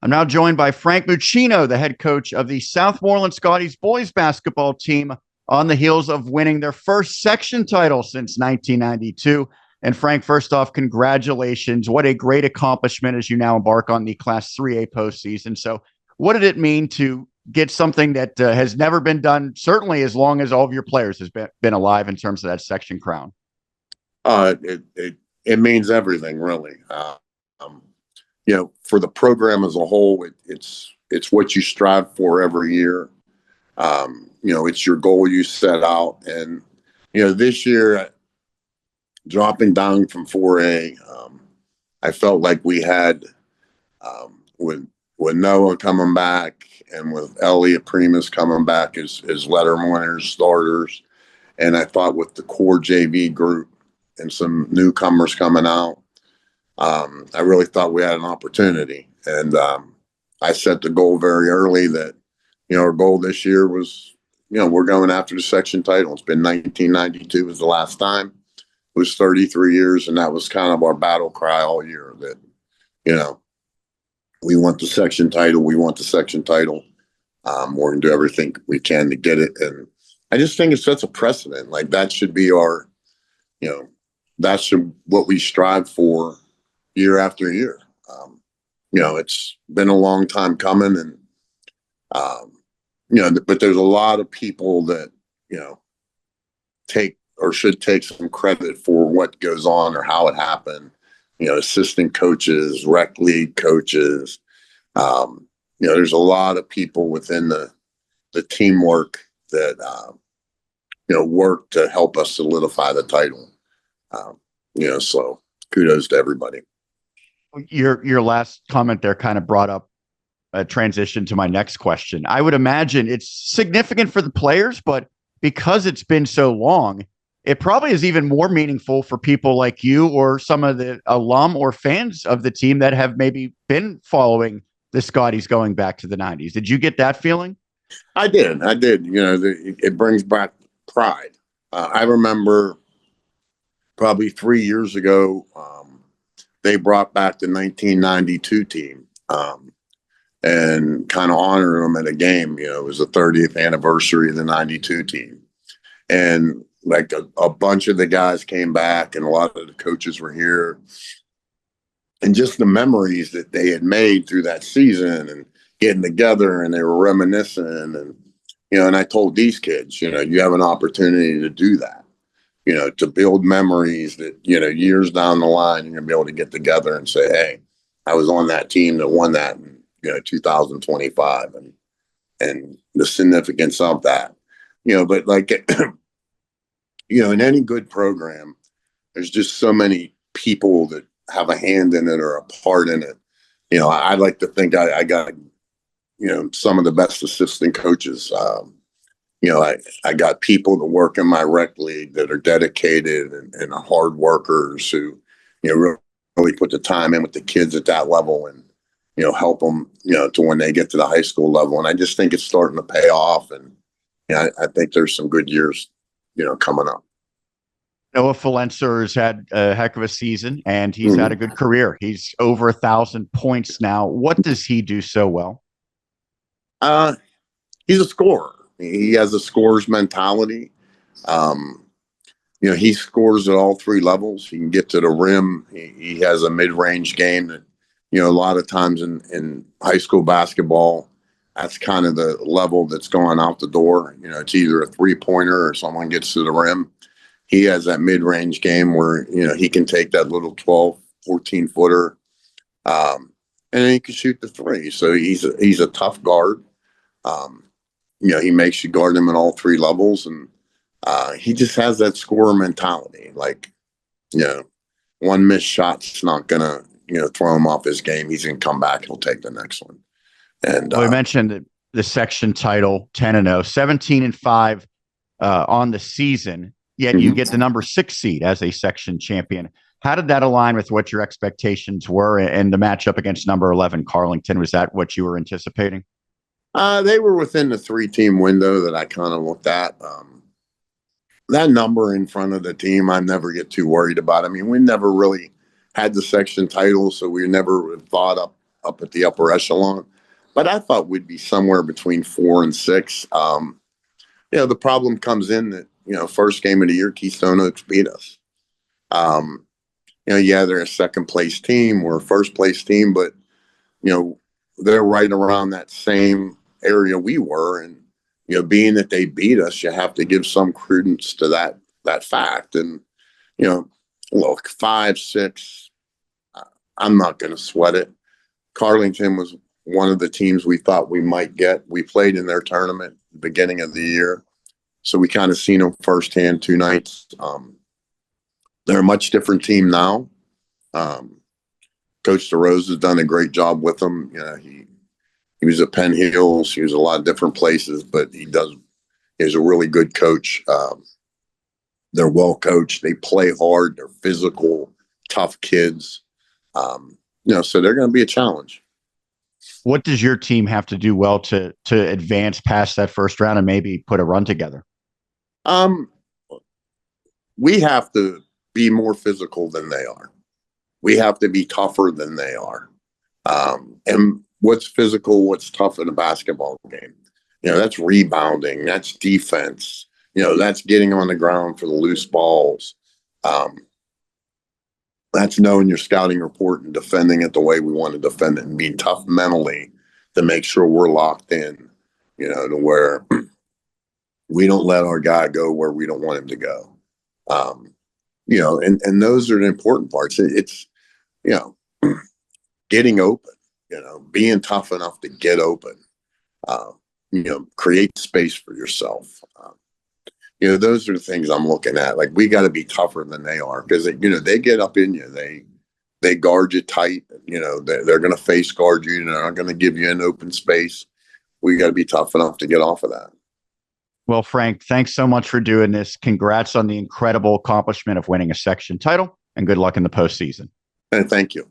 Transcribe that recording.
I'm now joined by Frank Muccino, the head coach of the Southmoreland Scotties boys basketball team, on the heels of winning their first section title since 1992. And Frank, first off, congratulations. What a great accomplishment as you now embark on the Class 3A postseason. So what did it mean to get something that has never been done, certainly as long as all of your players has been alive, in terms of that section crown? It means everything, really. For the program as a whole, it's what you strive for every year. It's your goal you set out. And, this year, dropping down from 4A, I felt like we had, with Noah coming back and with Elliot Primus coming back as letter winners, starters, and I thought with the core JV group and some newcomers coming out, I really thought we had an opportunity. And I set the goal very early that, our goal this year was, we're going after the section title. It's been 1992 was the last time. It was 33 years, and that was kind of our battle cry all year that, we want the section title. We want the section title. We're going to do everything we can to get it. And I just think it sets a precedent. Like, that should be our, that's what we strive for year after year. It's been a long time coming, and, but there's a lot of people that, take or should take some credit for what goes on or how it happened. Assistant coaches, rec league coaches. There's a lot of people within the teamwork that, work to help us solidify the title. So kudos to everybody. Your last comment there kind of brought up a transition to my next question. I would imagine it's significant for the players, but because it's been so long, it probably is even more meaningful for people like you or some of the alum or fans of the team that have maybe been following the Scotties going back to the 90s. Did you get that feeling? I did. It brings back pride. I remember probably 3 years ago, they brought back the 1992 team and kind of honored them at a game. It was the 30th anniversary of the 92 team. And like a bunch of the guys came back, and a lot of the coaches were here. And just the memories that they had made through that season and getting together, and they were reminiscing. And, and I told these kids, you have an opportunity to do that, to build memories that, years down the line, you're going to be able to get together and say, hey, I was on that team that won that in, 2025, and the significance of that, but like, in any good program, there's just so many people that have a hand in it or a part in it. I like to think I got, some of the best assistant coaches. I got people that work in my rec league that are dedicated and hard workers who, really put the time in with the kids at that level and, help them, to when they get to the high school level. And I just think it's starting to pay off. And I think there's some good years, coming up. Noah Falenser has had a heck of a season, and he's had a good career. He's over 1,000 points now. What does he do so well? He's a scorer. He has a scorer's mentality. He scores at all three levels. He can get to the rim. He has a mid-range game that, a lot of times in high school basketball, that's kind of the level that's going out the door. It's either a three-pointer or someone gets to the rim. He has that mid-range game where, he can take that little 12, 14-footer, and then he can shoot the three. So he's a tough guard. He makes you guard him at all three levels, and he just has that scorer mentality. Like, one missed shot's not going to, throw him off his game. He's going to come back. He'll take the next one. And we mentioned the section title, 10-0, 17-5 on the season. Yet you get the number 6 seed as a section champion. How did that align with what your expectations were and the matchup against number 11 Carlynton? Was that what you were anticipating? They were within the 3-team window that I kind of looked at. That number in front of the team, I never get too worried about. I mean, we never really had the section title, so we never thought up up at the upper echelon. But I thought we'd be somewhere between 4 and 6. The problem comes in that, first game of the year, Keystone Oaks beat us. They're a second place team, we're a first place team, but, they're right around that same area we were. And, being that they beat us, you have to give some credence to that fact. And, look, 5, 6, I'm not going to sweat it. Carlynton was one of the teams we thought we might get. We played in their tournament beginning of the year, so we kind of seen them firsthand 2 nights. They're a much different team now. Coach DeRose has done a great job with them. He was at Penn Hills. He was a lot of different places, but he's a really good coach. They're well coached. They play hard. They're physical, tough kids. So they're going to be a challenge. What does your team have to do well to advance past that first round and maybe put a run together? We have to be more physical than they are. We have to be tougher than they are. And what's physical, what's tough in a basketball game? That's rebounding, that's defense, that's getting on the ground for the loose balls. That's knowing your scouting report and defending it the way we want to defend it and being tough mentally to make sure we're locked in, to where we don't let our guy go where we don't want him to go. And those are the important parts. It's, getting open, being tough enough to get open, create space for yourself. Those are the things I'm looking at. Like, we got to be tougher than they are, because they get up in you. They guard you tight. They're going to face guard you. They're not going to give you an open space. We got to be tough enough to get off of that. Well, Frank, thanks so much for doing this. Congrats on the incredible accomplishment of winning a section title, and good luck in the postseason. And thank you.